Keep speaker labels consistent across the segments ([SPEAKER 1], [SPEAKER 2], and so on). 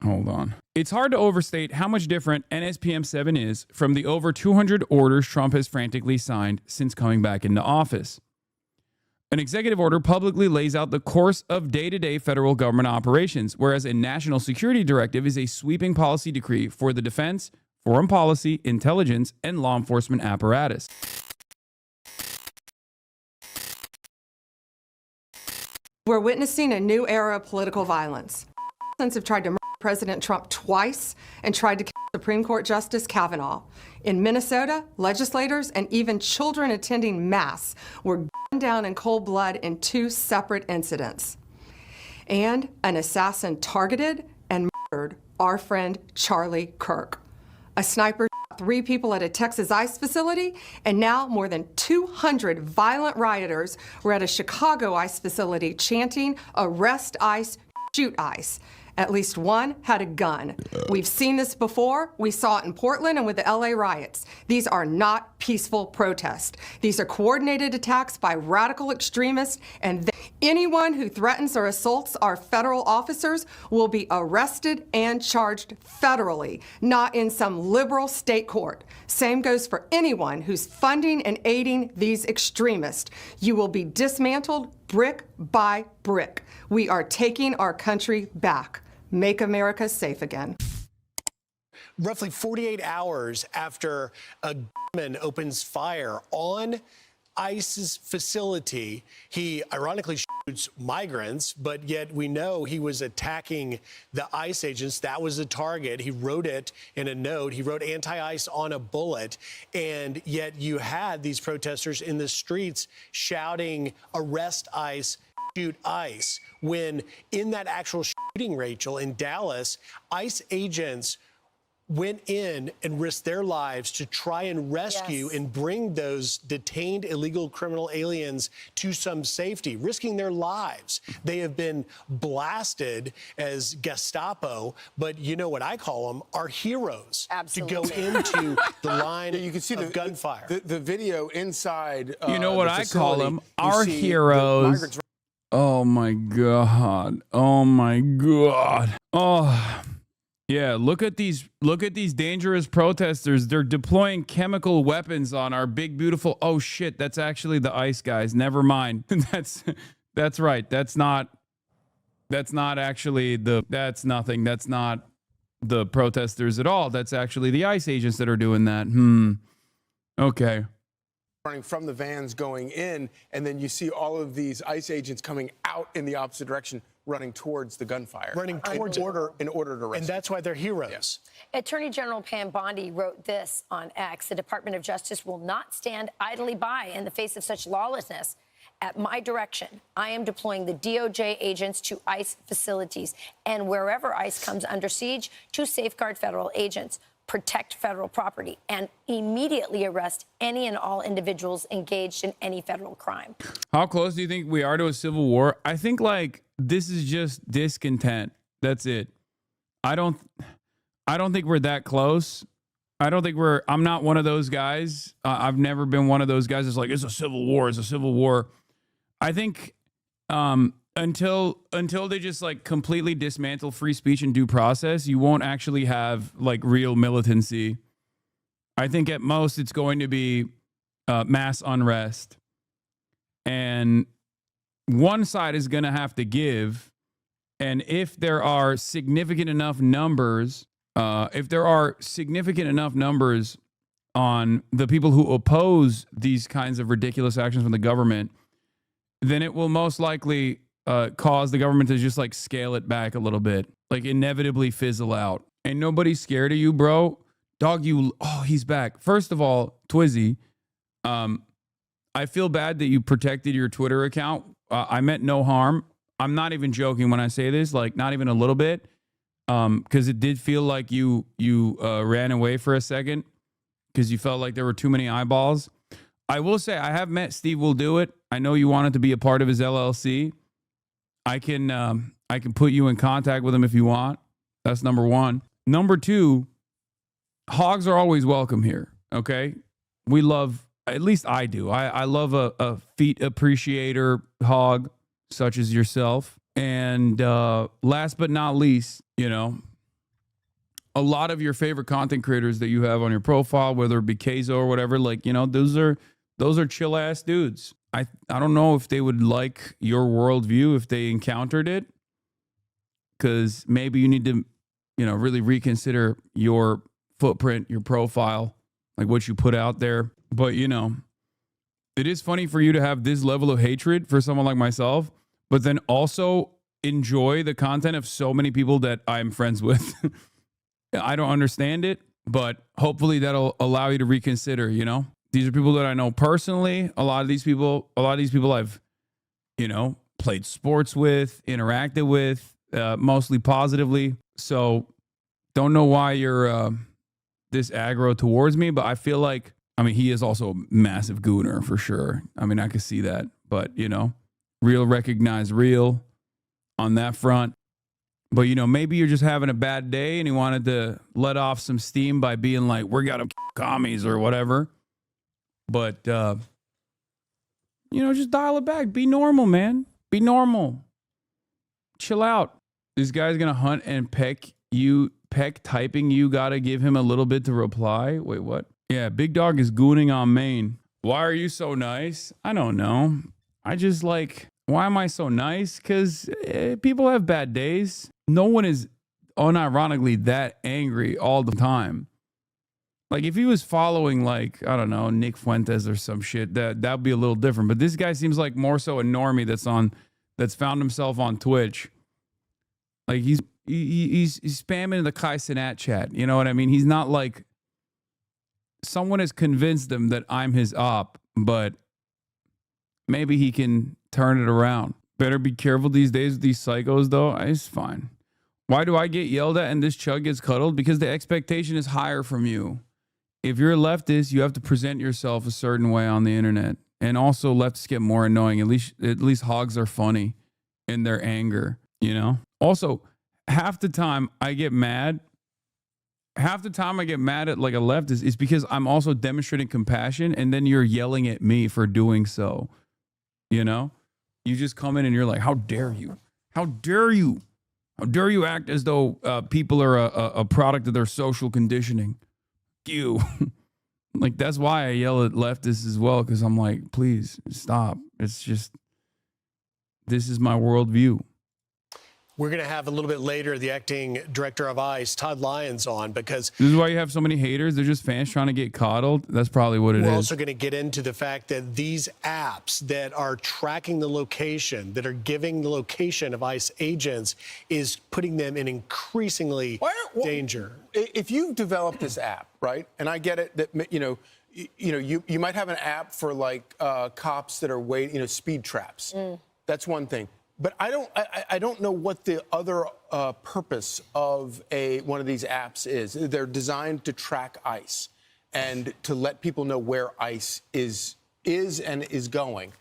[SPEAKER 1] Hold on. It's hard to overstate how much different NSPM 7 is from the over 200 orders Trump has frantically signed since coming back into office. An executive order publicly lays out the course of day-to-day federal government operations, whereas a national security directive is a sweeping policy decree for the defense, foreign policy, intelligence, and law enforcement apparatus.
[SPEAKER 2] We're witnessing a new era of political violence. Have tried to murder President Trump twice and tried to kill Supreme Court Justice Kavanaugh. In Minnesota, legislators and even children attending Mass were gunned down in cold blood in 2 separate incidents. And an assassin targeted and murdered our friend Charlie Kirk. A sniper shot 3 people at a Texas ICE facility, and now more than 200 violent rioters were at a Chicago ICE facility chanting, "Arrest ICE, shoot ICE." At least one had a gun. We've seen this before. We saw it in Portland and with the LA riots. These are not peaceful protests. These are coordinated attacks by radical extremists, and anyone who threatens or assaults our federal officers will be arrested and charged federally, not in some liberal state court. Same goes for anyone who's funding and aiding these extremists. You will be dismantled brick by brick. We are taking our country back. Make America safe again.
[SPEAKER 3] Roughly 48 hours after a gunman opens fire on ICE's facility, he ironically shoots migrants, but yet we know he was attacking the ICE agents. That was the target. He wrote it in a note. He wrote anti-ICE on a bullet, and yet you had these protesters in the streets shouting, "Arrest ICE, shoot ICE," when in that actual shooting, Rachel, in Dallas, ICE agents went in and risked their lives to try and rescue and bring those detained illegal criminal aliens to some safety, risking their lives. They have been blasted as Gestapo, but you know what I call them, are heroes.
[SPEAKER 4] Absolutely.
[SPEAKER 3] To go into the line
[SPEAKER 5] you can see
[SPEAKER 3] of gunfire.
[SPEAKER 5] The video inside.
[SPEAKER 1] You know what I call them?
[SPEAKER 5] You
[SPEAKER 1] Our
[SPEAKER 5] see the
[SPEAKER 1] heroes.
[SPEAKER 5] migrants.
[SPEAKER 1] Oh my God. Oh my God. Oh. Yeah, look at these dangerous protesters. They're deploying chemical weapons on our big beautiful. Oh shit, that's actually the ICE guys. Never mind. That's right. That's not actually that's nothing. That's not the protesters at all. That's actually the ICE agents that are doing that. Okay.
[SPEAKER 5] Running from the vans going in, and then you see all of these ICE agents coming out in the opposite direction, running towards the gunfire.
[SPEAKER 3] Running towards
[SPEAKER 5] in order to rescue.
[SPEAKER 3] And that's why they're heroes.
[SPEAKER 5] Yes.
[SPEAKER 4] Attorney General Pam Bondi wrote this on X: "The Department of Justice will not stand idly by in the face of such lawlessness. At my direction, I am deploying the DOJ agents to ICE facilities and wherever ICE comes under siege to safeguard federal agents, protect federal property, and immediately arrest any and all individuals engaged in any federal crime."
[SPEAKER 1] How close do you think we are to a civil war? I think like this is just discontent. That's it. I don't think we're that close. I'm not one of those guys. I've never been one of those guys that's like, it's a civil war. It's a civil war. I think until they just like completely dismantle free speech and due process, you won't actually have like real militancy. I think at most it's going to be mass unrest. And one side is going to have to give. And if there are significant enough numbers, on the people who oppose these kinds of ridiculous actions from the government, then it will most likely cause the government to just like scale it back a little bit, like inevitably fizzle out. Ain't nobody scared of you, bro. Dog, he's back. First of all, Twizzy, I feel bad that you protected your Twitter account. I meant no harm. I'm not even joking when I say this, like not even a little bit, because it did feel like you ran away for a second because you felt like there were too many eyeballs. I will say I have met Steve Will Do It. I know you wanted to be a part of his LLC. I can put you in contact with him if you want. That's number one. Number two, hogs are always welcome here. Okay, we love, at least I do. I love a feet appreciator hog such as yourself. And last but not least, you know, a lot of your favorite content creators that you have on your profile, whether it be Keizo or whatever, like, you know, those are chill ass dudes. I don't know if they would like your worldview if they encountered it, because maybe you need to, you know, really reconsider your footprint, your profile, like what you put out there. But, you know, it is funny for you to have this level of hatred for someone like myself, but then also enjoy the content of so many people that I'm friends with. I don't understand it, but hopefully that'll allow you to reconsider, you know? These are people that I know personally. A lot of these people I've, you know, played sports with, interacted with, mostly positively. So don't know why you're this aggro towards me, but I feel like, I mean, he is also a massive gooner for sure. I mean, I could see that, but, you know, real recognize real on that front. But, you know, maybe you're just having a bad day and he wanted to let off some steam by being like, we're gonna commies or whatever. But, you know, just dial it back. Be normal, man. Be normal. Chill out. This guy's going to hunt and peck typing. You got to give him a little bit to reply. Wait, what? Yeah, Big Dog is gooning on Maine. Why are you so nice? I don't know. I just like, why am I so nice? Because people have bad days. No one is unironically that angry all the time. Like if he was following like, I don't know, Nick Fuentes or some shit, that'd be a little different. But this guy seems like more so a normie that's found himself on Twitch. Like he's spamming the Kai Cenat chat. You know what I mean? He's not like, someone has convinced him that I'm his op, but maybe he can turn it around. Better be careful these days with these psychos though. It's fine. Why do I get yelled at and this chug gets cuddled? Because the expectation is higher from you. If you're a leftist, you have to present yourself a certain way on the internet. And also leftists get more annoying. At least hogs are funny in their anger, you know? Also, half the time I get mad at like a leftist is because I'm also demonstrating compassion and then you're yelling at me for doing so. You know? You just come in and you're like, how dare you? How dare you? How dare you act as though people are a product of their social conditioning? You. Like, that's why I yell at leftists as well, because I'm like, please stop. It's just, this is my worldview.
[SPEAKER 3] We're going to have a little bit later the acting director of ICE, Todd Lyons, on because
[SPEAKER 1] this is why you have so many haters. They're just fans trying to get coddled. That's probably what it is.
[SPEAKER 3] We're also going to get into the fact that these apps that are tracking the location, that are giving the location of ICE agents, is putting them in increasingly danger.
[SPEAKER 5] If you've developed this app, right, and I get it that, you might have an app for like cops that are waiting, speed traps. That's one thing. But I don't know what the other purpose of one of these apps is. They're designed to track ICE and to let people know where ICE is and is going.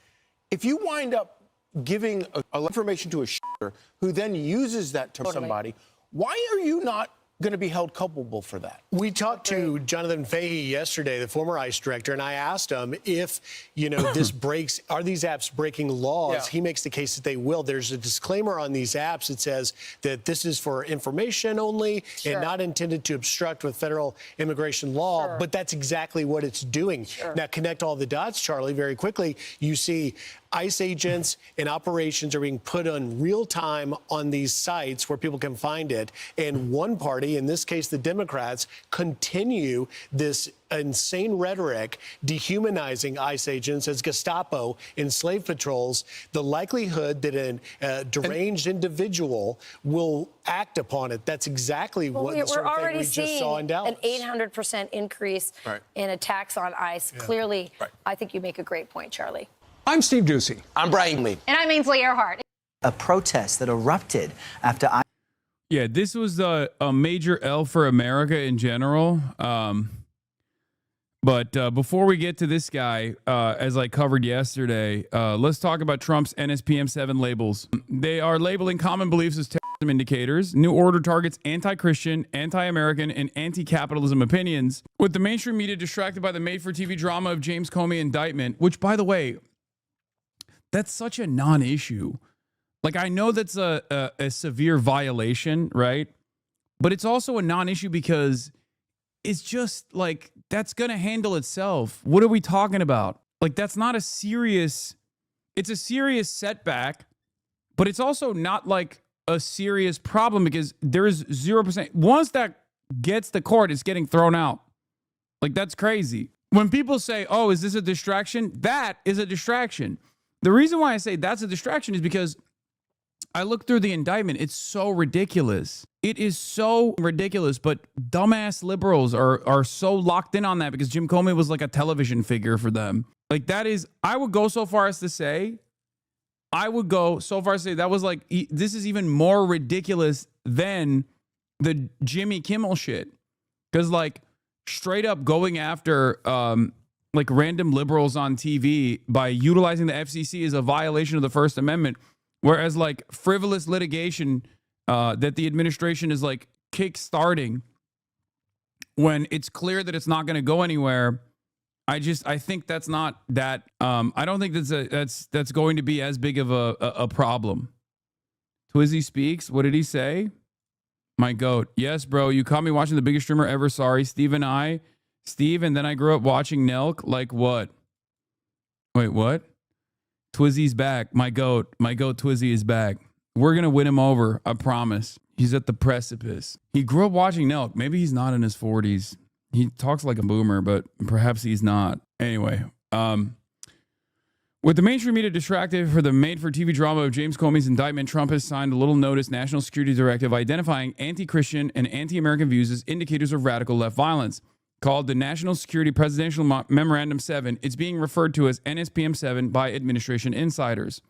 [SPEAKER 5] If you wind up giving information to a shooter who then uses that to somebody, why are you not going to be held culpable for that?
[SPEAKER 3] We talked to Jonathan Fahey yesterday, the former ICE director, and I asked him if, are these apps breaking laws?
[SPEAKER 5] Yeah.
[SPEAKER 3] He makes the case that they will. There's a disclaimer on these apps that says that this is for information only and not intended to obstruct with federal immigration law, but that's exactly what it's doing. Now, connect all the dots, Charlie, very quickly. You see ICE agents and operations are being put on real time on these sites where people can find it. And one party, in this case, the Democrats, continue this insane rhetoric dehumanizing ICE agents as Gestapo in slave patrols. The likelihood that a deranged individual will act upon it, that's exactly what the sort of thing we just saw in Dallas.
[SPEAKER 4] An 800% increase in attacks on ICE. Clearly, I think you make a great point, Charlie.
[SPEAKER 6] I'm Steve Ducey.
[SPEAKER 7] I'm Brian Lee.
[SPEAKER 8] And I'm Ainsley Earhart.
[SPEAKER 9] A protest that erupted after
[SPEAKER 1] Yeah, this was a major L for America in general. But before we get to this guy, as I covered yesterday, let's talk about Trump's NSPM7 labels. They are labeling common beliefs as terrorism indicators. New Order targets anti-Christian, anti-American, and anti-capitalism opinions, with the mainstream media distracted by the made-for-TV drama of James Comey indictment, which, by the way, that's such a non-issue. Like, I know that's a severe violation, right? But it's also a non-issue because it's just like, that's going to handle itself. What are we talking about? Like, that's not a serious, it's a serious setback, but it's also not like a serious problem because there's 0%. Once that gets to court, it's getting thrown out. Like, that's crazy. When people say, oh, is this a distraction? That is a distraction. The reason why I say that's a distraction is because I look through the indictment. It's so ridiculous. It is so ridiculous, but dumbass liberals are so locked in on that because Jim Comey was like a television figure for them. Like, that is, I would go so far as to say, that was like, this is even more ridiculous than the Jimmy Kimmel shit. Because, like, straight up going after like random liberals on TV by utilizing the FCC is a violation of the First Amendment. Whereas, like, frivolous litigation that the administration is like kick-starting when it's clear that it's not going to go anywhere, I think that's not that. I don't think that's going to be as big of a problem. Twizzy speaks. What did he say? My goat. Yes, bro. You caught me watching the biggest streamer ever. Sorry, Steve, and then I grew up watching Nelk. Like what? Wait, what? Twizzy's back. My goat Twizzy is back. We're going to win him over. I promise. He's at the precipice. He grew up watching Nelk. Maybe he's not in his 40s. He talks like a boomer, but perhaps he's not. Anyway, with the mainstream media distracted for the made-for-TV drama of James Comey's indictment, Trump has signed a little-noticed national security directive identifying anti-Christian and anti-American views as indicators of radical left violence. Called the National Security Presidential Memorandum 7, it's being referred to as NSPM 7 by administration insiders.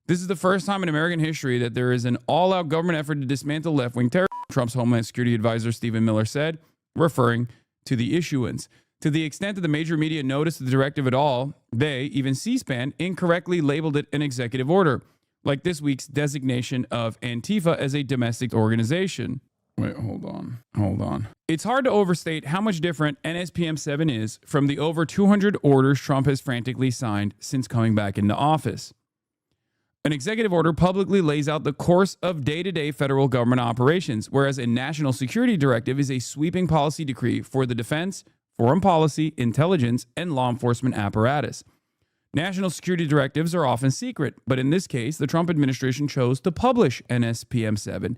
[SPEAKER 1] This is the first time in American history that there is an all-out government effort to dismantle left-wing terrorism, Trump's Homeland Security Advisor Stephen Miller said, referring to the issuance. To the extent that the major media noticed the directive at all, they, even C-SPAN, incorrectly labeled it an executive order, like this week's designation of Antifa as a domestic organization. Wait, hold on. It's hard to overstate how much different NSPM 7 is from the over 200 orders Trump has frantically signed since coming back into office. An executive order publicly lays out the course of day-to-day federal government operations, whereas a national security directive is a sweeping policy decree for the defense, foreign policy, intelligence, and law enforcement apparatus. National security directives are often secret, but in this case, the Trump administration chose to publish NSPM 7,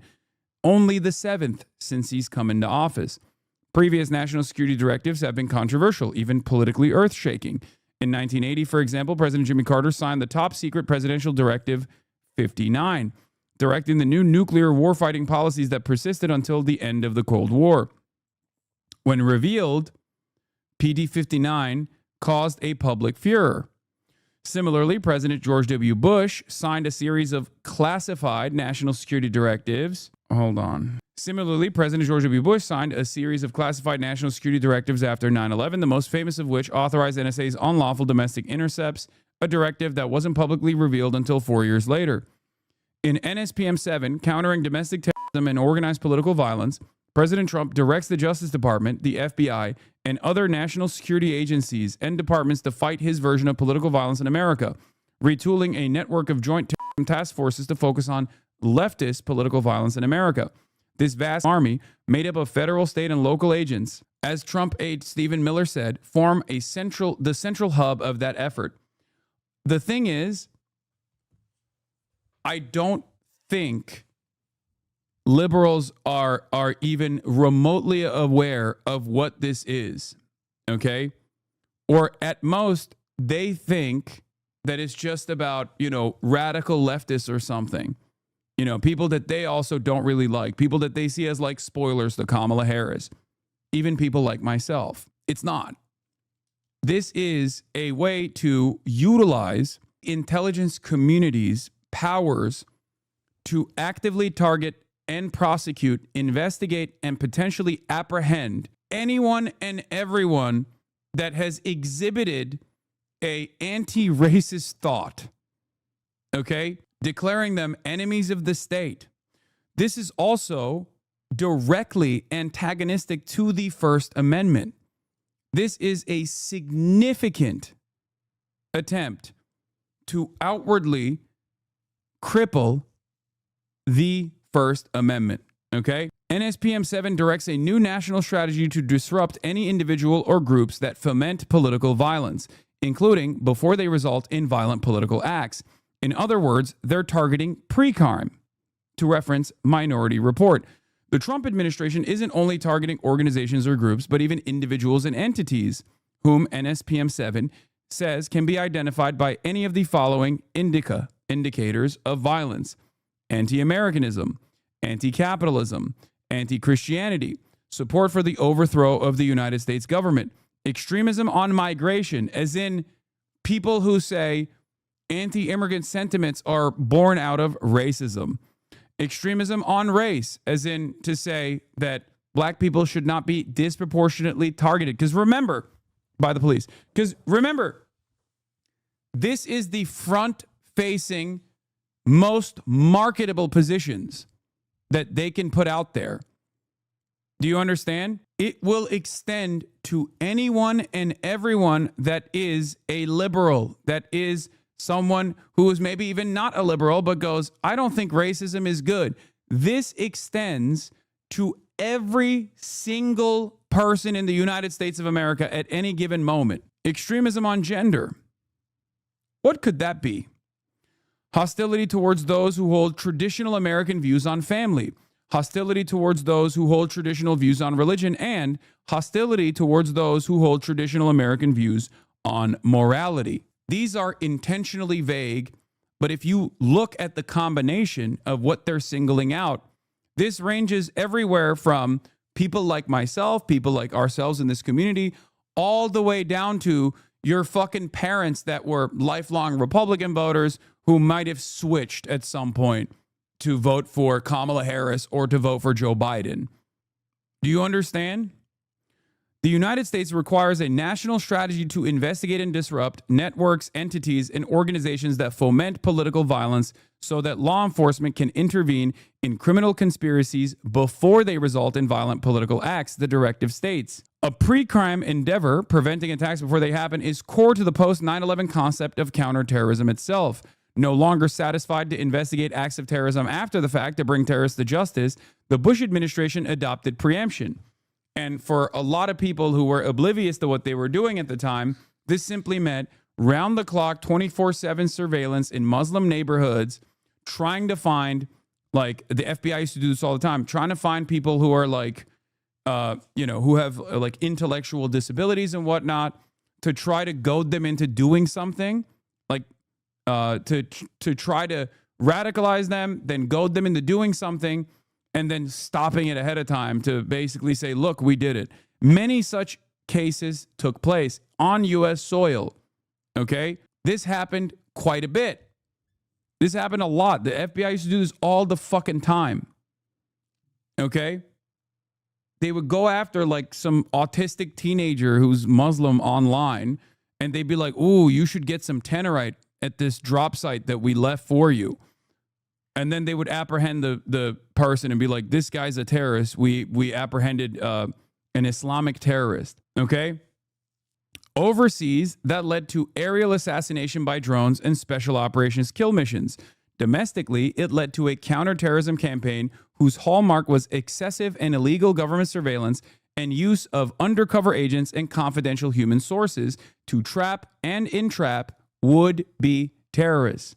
[SPEAKER 1] only the 7th since he's come into office. Previous national security directives have been controversial, even politically earth-shaking. In 1980, for example, President Jimmy Carter signed the top-secret Presidential Directive 59, directing the new nuclear warfighting policies that persisted until the end of the Cold War. When revealed, PD 59 caused a public furor. Similarly, President George W. Bush signed a series of classified national security directives. Similarly, President George W. Bush signed a series of classified national security directives after 9/11, the most famous of which authorized NSA's unlawful domestic intercepts, a directive that wasn't publicly revealed until 4 years later. In NSPM 7, countering domestic terrorism and organized political violence, President Trump directs the Justice Department, the FBI, and other national security agencies and departments to fight his version of political violence in America, retooling a network of joint terrorism task forces to focus on leftist political violence in America. This vast army, made up of federal, state, and local agents, as Trump aide Stephen Miller said, form the central hub of that effort. The thing is, I don't think liberals are even remotely aware of what this is, okay? Or at most, they think that it's just about, radical leftists or something. People that they also don't really like, people that they see as like spoilers to Kamala Harris, even people like myself. It's not. This is a way to utilize intelligence communities' powers to actively target and prosecute, investigate, and potentially apprehend anyone and everyone that has exhibited a anti-racist thought, okay? Declaring them enemies of the state. This is also directly antagonistic to the First Amendment. This is a significant attempt to outwardly cripple the First Amendment. Okay? NSPM 7 directs a new national strategy to disrupt any individual or groups that foment political violence, including before they result in violent political acts. In other words, they're targeting pre-crime, to reference Minority Report. The Trump administration isn't only targeting organizations or groups, but even individuals and entities whom NSPM 7 says can be identified by any of the following indicators of violence: anti-Americanism, anti-capitalism, anti-Christianity, support for the overthrow of the United States government, extremism on migration, as in people who say anti-immigrant sentiments are born out of racism, extremism on race, as in to say that black people should not be disproportionately targeted. Because remember, by the police. Because remember, this is the front-facing, most marketable positions that they can put out there. Do you understand? It will extend to anyone and everyone that is a liberal, that is someone who is maybe even not a liberal, but goes, I don't think racism is good. This extends to every single person in the United States of America at any given moment. Extremism on gender. What could that be? Hostility towards those who hold traditional American views on family. Hostility towards those who hold traditional views on religion, and hostility towards those who hold traditional American views on morality. These are intentionally vague, but if you look at the combination of what they're singling out, this ranges everywhere from people like myself, people like ourselves in this community, all the way down to your fucking parents that were lifelong Republican voters who might have switched at some point to vote for Kamala Harris or to vote for Joe Biden. Do you understand? The United States requires a national strategy to investigate and disrupt networks, entities, and organizations that foment political violence so that law enforcement can intervene in criminal conspiracies before they result in violent political acts, the directive states. A pre-crime endeavor, preventing attacks before they happen, is core to the post-9/11 concept of counterterrorism itself. No longer satisfied to investigate acts of terrorism after the fact to bring terrorists to justice, the Bush administration adopted preemption. And for a lot of people who were oblivious to what they were doing at the time, this simply meant round-the-clock, 24/7 surveillance in Muslim neighborhoods, trying to find, like, the FBI used to do this all the time, trying to find people who are like, who have like intellectual disabilities and whatnot, to try to goad them into doing something, like to try to radicalize them, then goad them into doing something, and then stopping it ahead of time to basically say, look, we did it. Many such cases took place on U.S. soil, okay? This happened quite a bit. This happened a lot. The FBI used to do this all the fucking time, okay? They would go after like some autistic teenager who's Muslim online, and they'd be like, ooh, you should get some Tenorite at this drop site that we left for you. And then they would apprehend the person and be like, this guy's a terrorist. We apprehended an Islamic terrorist, okay? Overseas, that led to aerial assassination by drones and special operations kill missions. Domestically, it led to a counterterrorism campaign whose hallmark was excessive and illegal government surveillance and use of undercover agents and confidential human sources to trap and entrap would-be terrorists.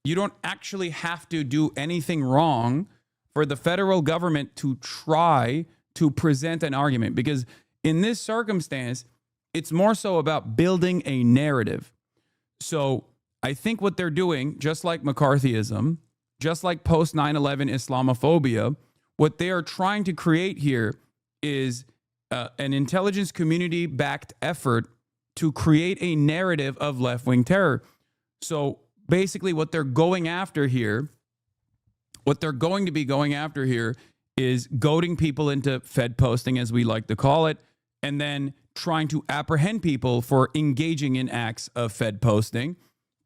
[SPEAKER 1] You don't actually have to do anything wrong for the federal government to try to present an argument, because in this circumstance, it's more so about building a narrative. So I think what they're doing, just like McCarthyism, just like post 9/11 Islamophobia, what they are trying to create here is an intelligence community backed effort to create a narrative of left-wing terror. So basically what they're going after here, what they're going to be going after here is goading people into Fed posting, as we like to call it, and then trying to apprehend people for engaging in acts of Fed posting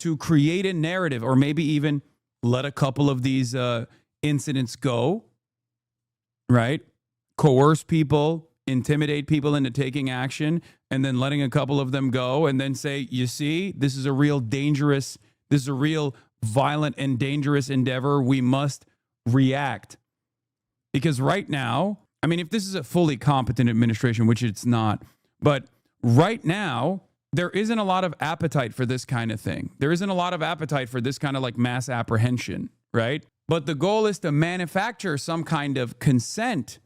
[SPEAKER 1] to create a narrative, or maybe even let a couple of these incidents go, right? Coerce people, intimidate people into taking action, and then letting a couple of them go, and then say, you see, this is a real dangerous, this is a real violent and dangerous endeavor, we must react. Because right now, I mean, if this is a fully competent administration, which it's not, but right now, there isn't a lot of appetite for this kind of thing. There isn't a lot of appetite for this kind of like mass apprehension, right? But the goal is to manufacture some kind of consent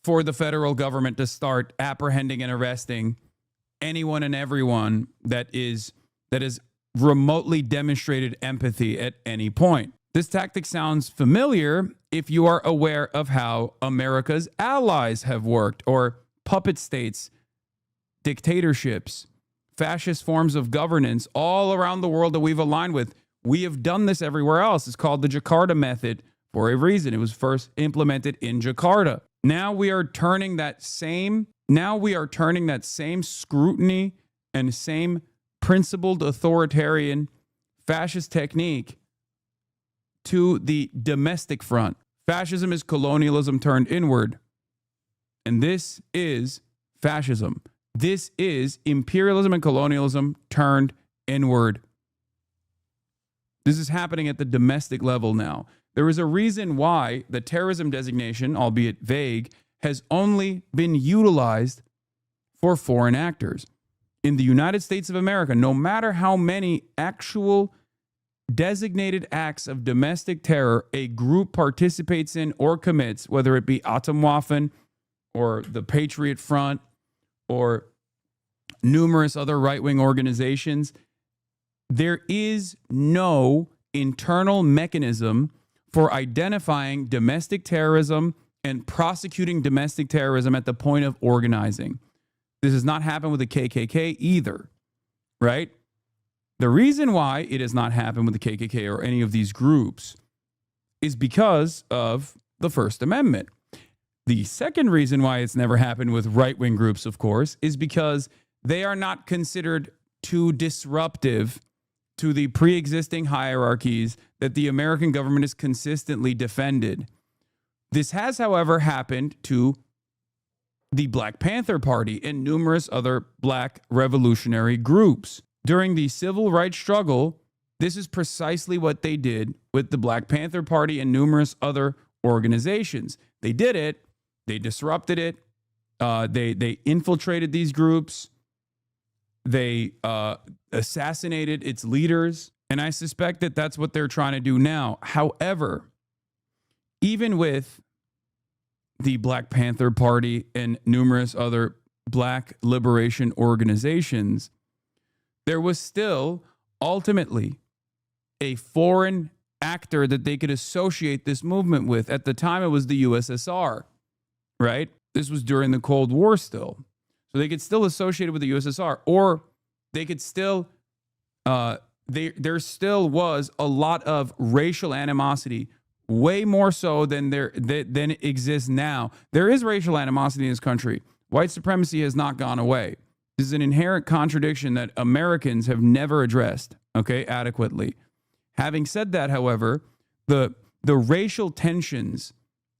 [SPEAKER 1] for the federal government to start apprehending and arresting anyone and everyone that is remotely demonstrated empathy at any point. This tactic sounds familiar if you are aware of how America's allies have worked, or puppet states, dictatorships, fascist forms of governance all around the world that we've aligned with. We have done this everywhere else. It's called the Jakarta method for a reason. It was first implemented in Jakarta. Now we are turning that same scrutiny and same principled authoritarian fascist technique to the domestic front. Fascism is colonialism turned inward. And this is fascism. This is imperialism and colonialism turned inward. This is happening at the domestic level now. There is a reason why the terrorism designation, albeit vague, has only been utilized for foreign actors. In the United States of America, no matter how many actual designated acts of domestic terror a group participates in or commits, whether it be Atomwaffen or the Patriot Front or numerous other right-wing organizations, there is no internal mechanism for identifying domestic terrorism and prosecuting domestic terrorism at the point of organizing. This has not happened with the KKK either, right? The reason why it has not happened with the KKK or any of these groups is because of the First Amendment. The second reason why it's never happened with right-wing groups, of course, is because they are not considered too disruptive to the pre-existing hierarchies that the American government has consistently defended. This has, however, happened to the Black Panther Party and numerous other black revolutionary groups. During the civil rights struggle, this is precisely what they did with the Black Panther Party and numerous other organizations. They did it. They disrupted it. They infiltrated these groups. They assassinated its leaders. And I suspect that that's what they're trying to do now. However, even with the Black Panther Party and numerous other black liberation organizations, there was still ultimately a foreign actor that they could associate this movement with. At the time, it was the USSR, right? This was during the Cold War still. So they could still associate it with the USSR, or they could still, there still was a lot of racial animosity, way more so than than it exists now. There is racial animosity in this country. White supremacy has not gone away. This is an inherent contradiction that Americans have never addressed, okay, adequately. Having said that, however, the racial tensions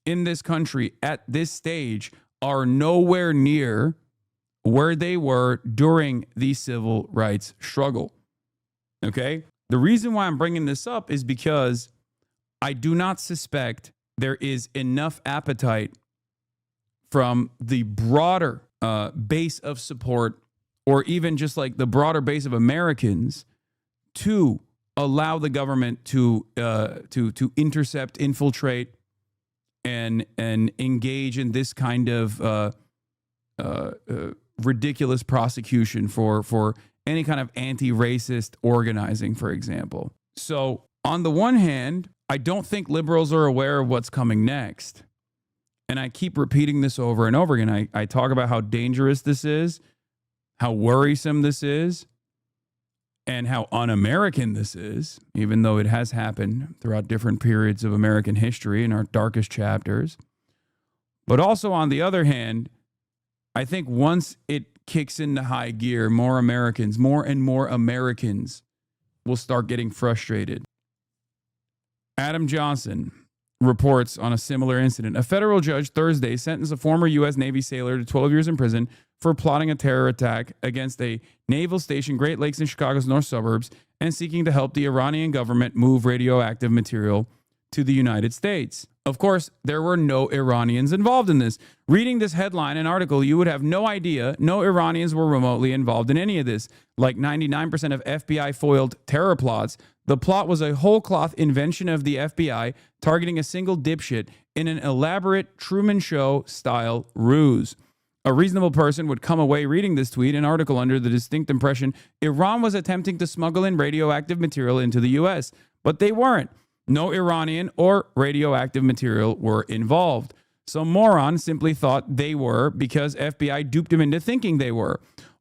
[SPEAKER 1] in this country at this stage are nowhere near where they were during the civil rights struggle. Okay? The reason why I'm bringing this up is because I do not suspect there is enough appetite from the broader base of support, or even just like the broader base of Americans, to allow the government to intercept, infiltrate, and engage in this kind of ridiculous prosecution for any kind of anti-racist organizing, for example. So on the one hand, I don't think liberals are aware of what's coming next. And I keep repeating this over and over again. I talk about how dangerous this is, how worrisome this is, and how un-American this is, even though it has happened throughout different periods of American history in our darkest chapters. But also, on the other hand, I think once it kicks into high gear, more and more Americans will start getting frustrated. Adam Johnson reports on a similar incident. A federal judge Thursday sentenced a former U.S. Navy sailor to 12 years in prison for plotting a terror attack against a naval station, Great Lakes in Chicago's north suburbs, and seeking to help the Iranian government move radioactive material to the United States. Of course, there were no Iranians involved in this. Reading this headline and article, you would have no idea no Iranians were remotely involved in any of this. Like 99% of FBI foiled terror plots, the plot was a whole cloth invention of the FBI targeting a single dipshit in an elaborate Truman Show style ruse. A reasonable person would come away reading this tweet and article under the distinct impression Iran was attempting to smuggle in radioactive material into the U.S., but they weren't. No Iranian or radioactive material were involved. Some moron simply thought they were because FBI duped him into thinking they were.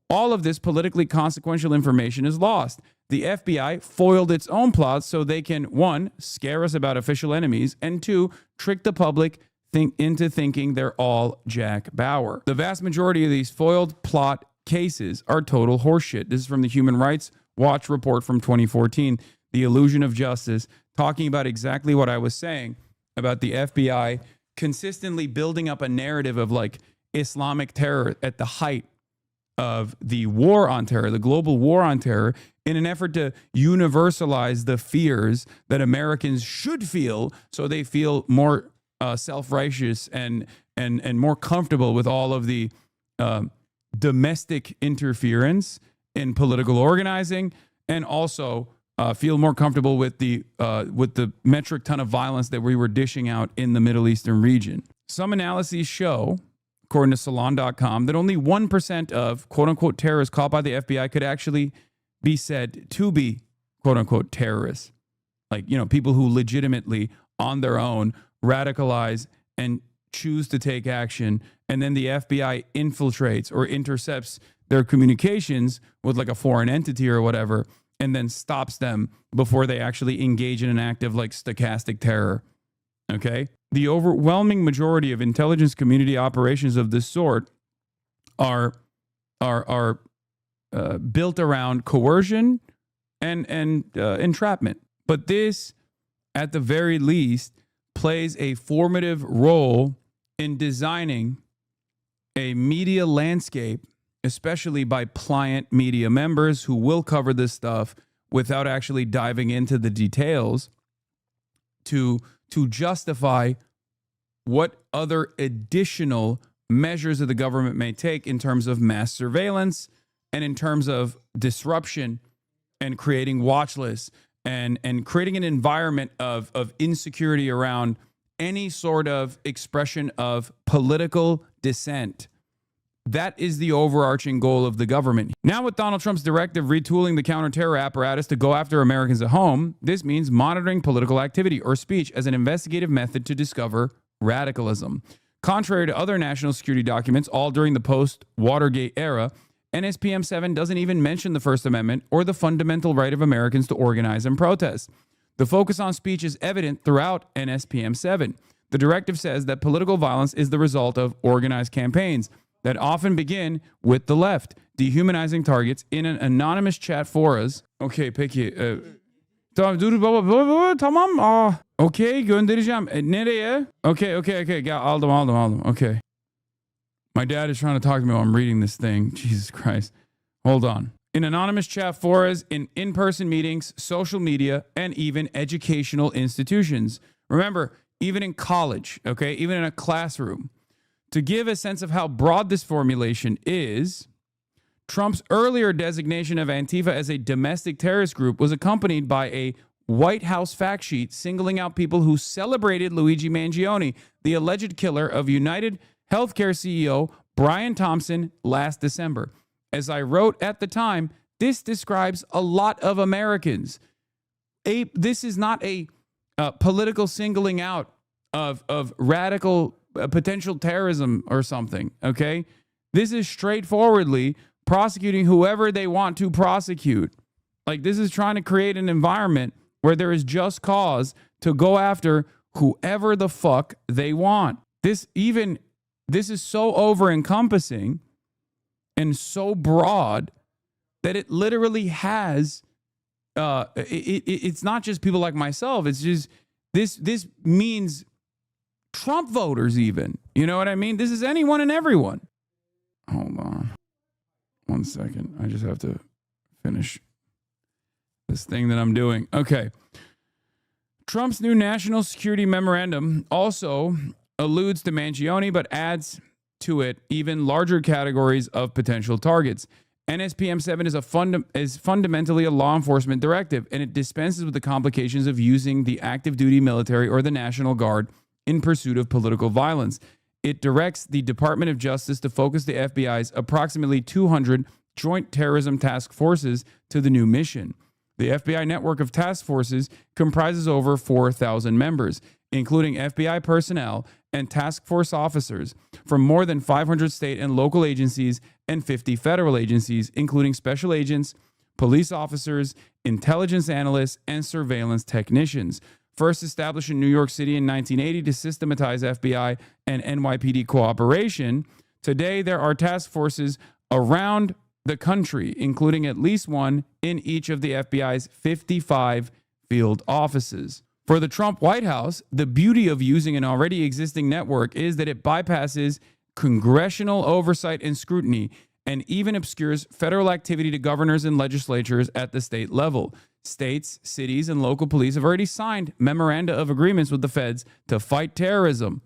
[SPEAKER 1] All of this politically consequential information is lost. The FBI foiled its own plots so they can, 1, scare us about official enemies, and 2, trick the public into thinking they're all Jack Bauer. The vast majority of these foiled plot cases are total horseshit. This is from the Human Rights Watch report from 2014, The Illusion of Justice, talking about exactly what I was saying about the FBI consistently building up a narrative of like Islamic terror at the height of the war on terror, the global war on terror, in an effort to universalize the fears that Americans should feel so they feel more self-righteous and more comfortable with all of the domestic interference in political organizing, and also feel more comfortable with the metric ton of violence that we were dishing out in the Middle Eastern region. Some analyses show, according to Salon.com, that only 1% of quote-unquote terrorists caught by the FBI could actually be said to be quote-unquote terrorists. Like, you know, people who legitimately, on their own, radicalize and choose to take action, and then the FBI infiltrates or intercepts their communications with like a foreign entity or whatever, and then stops them before they actually engage in an act of like stochastic terror. Okay? The overwhelming majority of intelligence community operations of this sort are built around coercion and entrapment. But this, at the very least, plays a formative role in designing a media landscape, especially by pliant media members who will cover this stuff without actually diving into the details to justify what other additional measures of the government may take in terms of mass surveillance and in terms of disruption and creating watch lists and creating an environment of insecurity around any sort of expression of political dissent. That is the overarching goal of the government. Now, with Donald Trump's directive retooling the counterterror apparatus to go after Americans at home, this means monitoring political activity or speech as an investigative method to discover radicalism. Contrary to other national security documents, all during the post-Watergate era, NSPM 7 doesn't even mention the First Amendment or the fundamental right of Americans to organize and protest. The focus on speech is evident throughout NSPM 7. The directive says that political violence is the result of organized campaigns that often begin with the left, dehumanizing targets in an anonymous chat forums. Okay, peki. Tamam dur baba tamam. Okay, göndereceğim. Nereye? Okay. Gel, aldım. Okay. My dad is trying to talk to me while I'm reading this thing. Jesus Christ. Hold on. In anonymous chat forums, in in-person meetings, social media, and even educational institutions. Remember, even in college, okay, even in a classroom. To give a sense of how broad this formulation is, Trump's earlier designation of Antifa as a domestic terrorist group was accompanied by a White House fact sheet singling out people who celebrated Luigi Mangione, the alleged killer of United Healthcare CEO Brian Thompson, last December. As I wrote at the time, this describes a lot of Americans. This is not a political singling out of radical potential terrorism or something, okay? This is straightforwardly prosecuting whoever they want to prosecute. Like, this is trying to create an environment where there is just cause to go after whoever the fuck they want. This is so over-encompassing and so broad that it literally has, it's not just people like myself. It's just, this means Trump voters even. You know what I mean? This is anyone and everyone. Hold on. 1 second. I just have to finish this thing that I'm doing. Okay. Trump's new national security memorandum also alludes to Mangione, but adds to it even larger categories of potential targets. NSPM 7 is fundamentally a law enforcement directive, and it dispenses with the complications of using the active duty military or the National Guard in pursuit of political violence. It directs the Department of Justice to focus the FBI's approximately 200 joint terrorism task forces to the new mission. The FBI network of task forces comprises over 4,000 members, including FBI personnel and task force officers from more than 500 state and local agencies and 50 federal agencies, including special agents, police officers, intelligence analysts, and surveillance technicians. First established in New York City in 1980 to systematize FBI and NYPD cooperation, today there are task forces around the country, including at least one in each of the FBI's 55 field offices. For the Trump White House, the beauty of using an already existing network is that it bypasses congressional oversight and scrutiny and even obscures federal activity to governors and legislatures at the state level. States, cities, and local police have already signed memoranda of agreements with the feds to fight terrorism,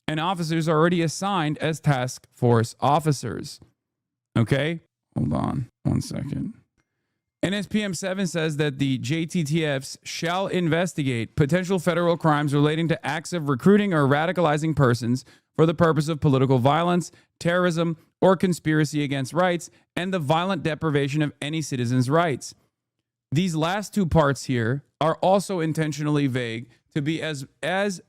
[SPEAKER 1] and officers are already assigned as task force officers. Okay? Hold on 1 second. NSPM 7 says that the JTTFs shall investigate potential federal crimes relating to acts of recruiting or radicalizing persons for the purpose of political violence, terrorism, or conspiracy against rights, and the violent deprivation of any citizen's rights. These last two parts here are also intentionally vague to be as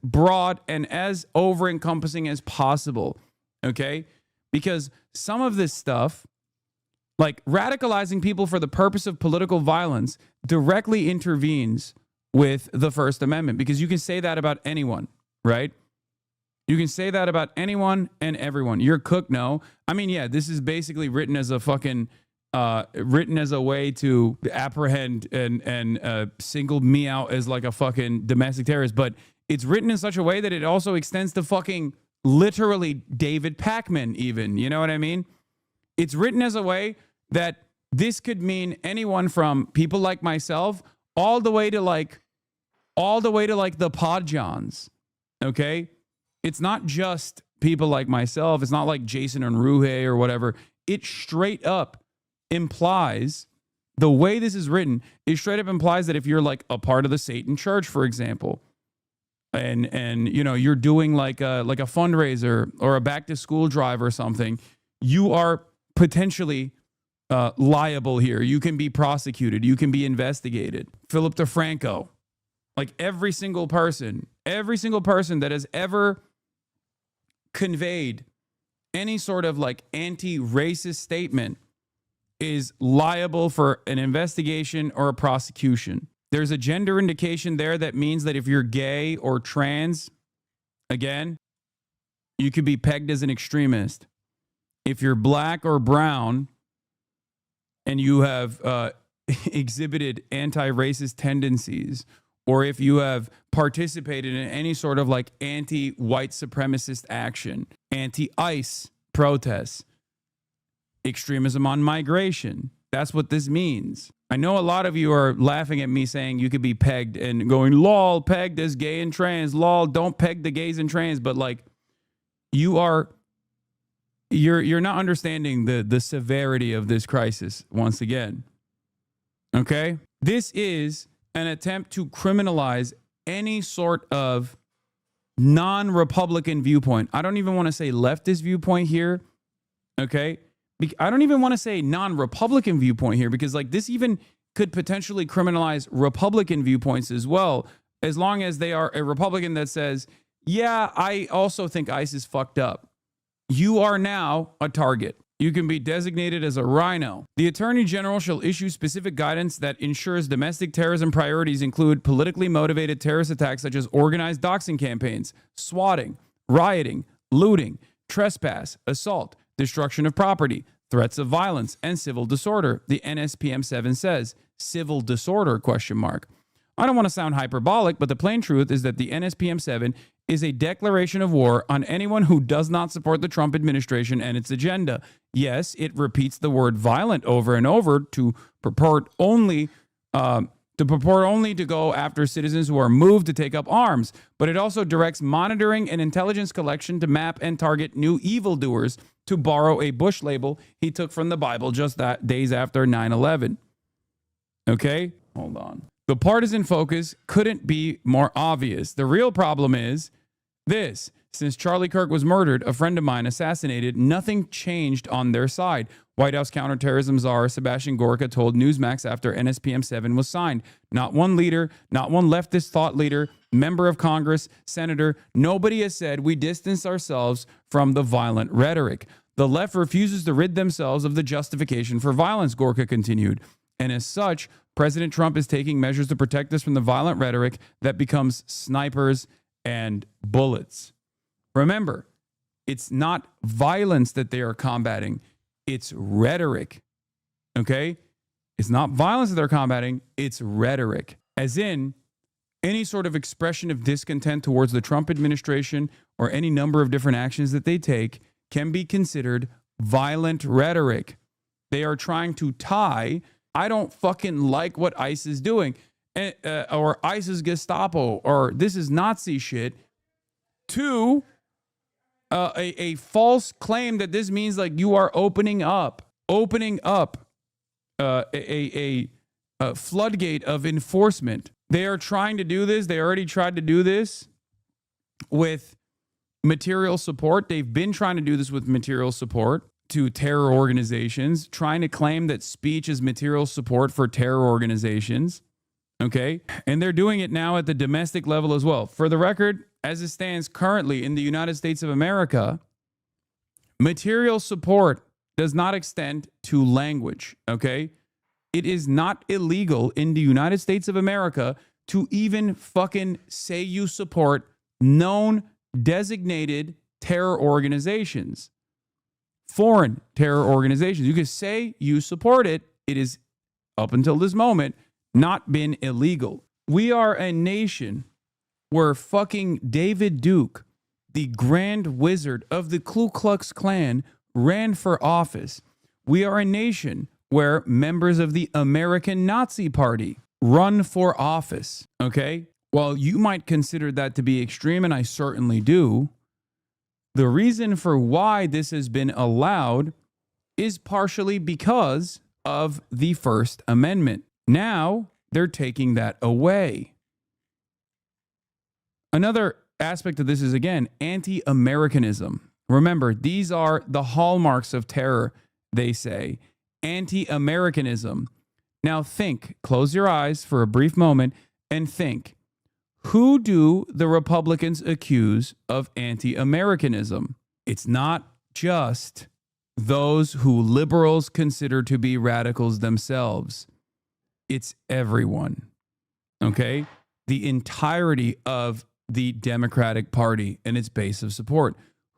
[SPEAKER 1] broad and as over-encompassing as possible, okay? Because some of this stuff, like radicalizing people for the purpose of political violence, directly intervenes with the First Amendment, because you can say that about anyone, right? You can say that about anyone and everyone. Your cook, no. I mean, yeah, this is basically written as a fucking, written as a way to apprehend and single me out as like a fucking domestic terrorist, but it's written in such a way that it also extends to fucking literally David Pakman even, you know what I mean? It's written as a way that this could mean anyone from people like myself all the way to like the Podjohns, okay? It's not just people like myself. It's not like Jason and Ruhe or whatever. It straight up implies, the way this is written, it straight up implies that if you're like a part of the Satan Church, for example, and you know, you're doing like a fundraiser or a back to school drive or something, you are potentially liable here. You can be prosecuted. You can be investigated. Philip DeFranco, like every single person that has ever conveyed any sort of like anti-racist statement is liable for an investigation or a prosecution. There's a gender indication there that means that if you're gay or trans, again, you could be pegged as an extremist. If you're black or brown and you have exhibited anti-racist tendencies, or if you have participated in any sort of like anti-white supremacist action, anti-ICE protests, extremism on migration, that's what this means. I know a lot of you are laughing at me saying you could be pegged and going, lol, pegged as gay and trans, lol, don't peg the gays and trans, but like you're not understanding the severity of this crisis once again. Okay? This is an attempt to criminalize any sort of non-Republican viewpoint. I don't even want to say leftist viewpoint here. Okay? I don't even want to say non-Republican viewpoint here, because like this even could potentially criminalize Republican viewpoints as well, as long as they are a Republican that says, yeah, I also think ICE is fucked up. You are now a target. You can be designated as a rhino. The Attorney General shall issue specific guidance that ensures domestic terrorism priorities include politically motivated terrorist attacks such as organized doxing campaigns, swatting, rioting, looting, trespass, assault, destruction of property, threats of violence, and civil disorder. The NSPM 7 says, civil disorder, ? I don't want to sound hyperbolic, but the plain truth is that the NSPM 7 is a declaration of war on anyone who does not support the Trump administration and its agenda. Yes, it repeats the word violent over and over to purport only to purport only to go after citizens who are moved to take up arms, but it also directs monitoring and intelligence collection to map and target new evildoers, to borrow a Bush label he took from the Bible just that days after 9/11. Okay, hold on. The partisan focus couldn't be more obvious. The real problem is this. Since Charlie Kirk was murdered, a friend of mine assassinated, nothing changed on their side. White House counterterrorism czar Sebastian Gorka told Newsmax after NSPM 7 was signed. Not one leader, not one leftist thought leader, member of Congress, senator, nobody has said we distance ourselves from the violent rhetoric. The left refuses to rid themselves of the justification for violence, Gorka continued. And as such, President Trump is taking measures to protect us from the violent rhetoric that becomes snipers and bullets. Remember, it's not violence that they are combating. It's rhetoric. Okay? It's not violence that they're combating. It's rhetoric. As in, any sort of expression of discontent towards the Trump administration or any number of different actions that they take can be considered violent rhetoric. They are trying to tie, I don't fucking like what ICE is doing, or ICE is Gestapo, or this is Nazi shit, to a false claim that this means like you are opening up a floodgate of enforcement. They are trying to do this. They already tried to do this with material support. They've been trying to do this with material support to terror organizations, trying to claim that speech is material support for terror organizations. Okay. And they're doing it now at the domestic level as well. For the record, as it stands currently in the United States of America, material support does not extend to language. Okay. It is not illegal in the United States of America to even fucking say you support known designated terror organizations, foreign terror organizations. You can say you support it. It is, up until this moment, not been illegal. We are a nation where fucking David Duke, the grand wizard of the Ku Klux Klan, ran for office. We are a nation where members of the American Nazi Party run for office. Okay? While you might consider that to be extreme, and I certainly do, the reason for why this has been allowed is partially because of the First Amendment. Now they're taking that away. Another aspect of this is, again, anti-Americanism. Remember, these are the hallmarks of terror, they say. Anti-Americanism. Now think, close your eyes for a brief moment and think, who do the Republicans accuse of anti-Americanism? It's not just those who liberals consider to be radicals themselves. It's everyone. Okay? The entirety of the Democratic Party and its base of support.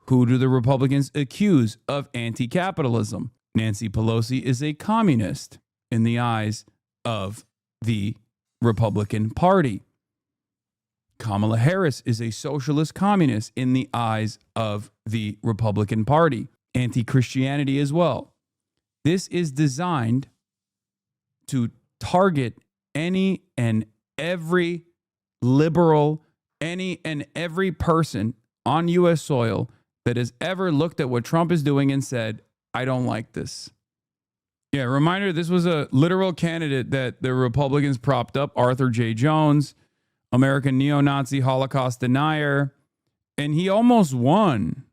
[SPEAKER 1] Who do the Republicans accuse of anti-capitalism? Nancy Pelosi is a communist in the eyes of the Republican Party. Kamala Harris is a socialist communist in the eyes of the Republican Party. Anti-Christianity as well. This is designed to target any and every liberal, any and every person on U.S. soil that has ever looked at what Trump is doing and said, I don't like this. Yeah, reminder, this was a literal candidate that the Republicans propped up, Arthur J. Jones, American neo-Nazi Holocaust denier, and he almost won.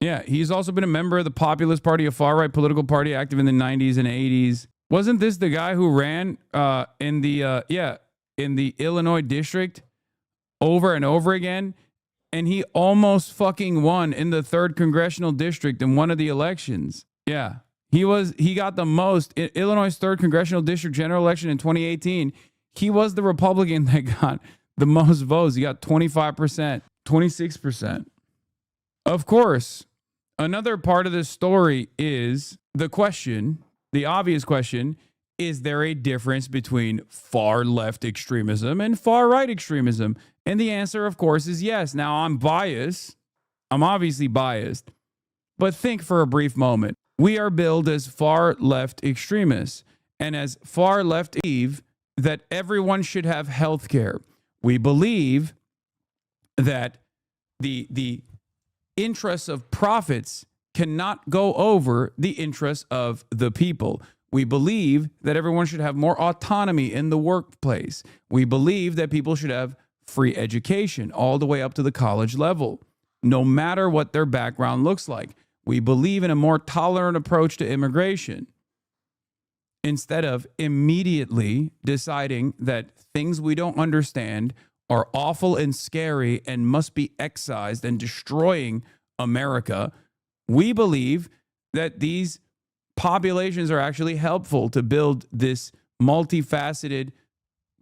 [SPEAKER 1] Yeah, he's also been a member of the Populist Party, a far-right political party active in the 90s and 80s. Wasn't this the guy who ran in the Illinois district over and over again? And he almost fucking won in the 3rd congressional district in one of the elections. Yeah, he got the most. Illinois' 3rd congressional district general election in 2018. He was the Republican that got the most votes. He got 25%, 26%. Of course, another part of this story is the question, the obvious question, is there a difference between far left extremism and far right extremism? And the answer, of course, is yes. Now, I'm biased. I'm obviously biased. But think for a brief moment. We are billed as far left extremists. And as far left Eve, that everyone should have health care. We believe that the interests of profits cannot go over the interests of the people. We believe that everyone should have more autonomy in the workplace. We believe that people should have free education all the way up to the college level, no matter what their background looks like. We believe in a more tolerant approach to immigration instead of immediately deciding that things we don't understand are awful and scary and must be excised and destroying America. We believe that these populations are actually helpful to build this multifaceted,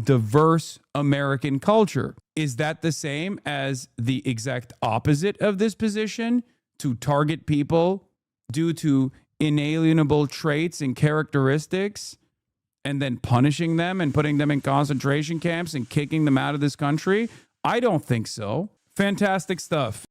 [SPEAKER 1] diverse American culture. Is that the same as the exact opposite of this position, to target people due to inalienable traits and characteristics and then punishing them and putting them in concentration camps and kicking them out of this country? I don't think so. Fantastic stuff.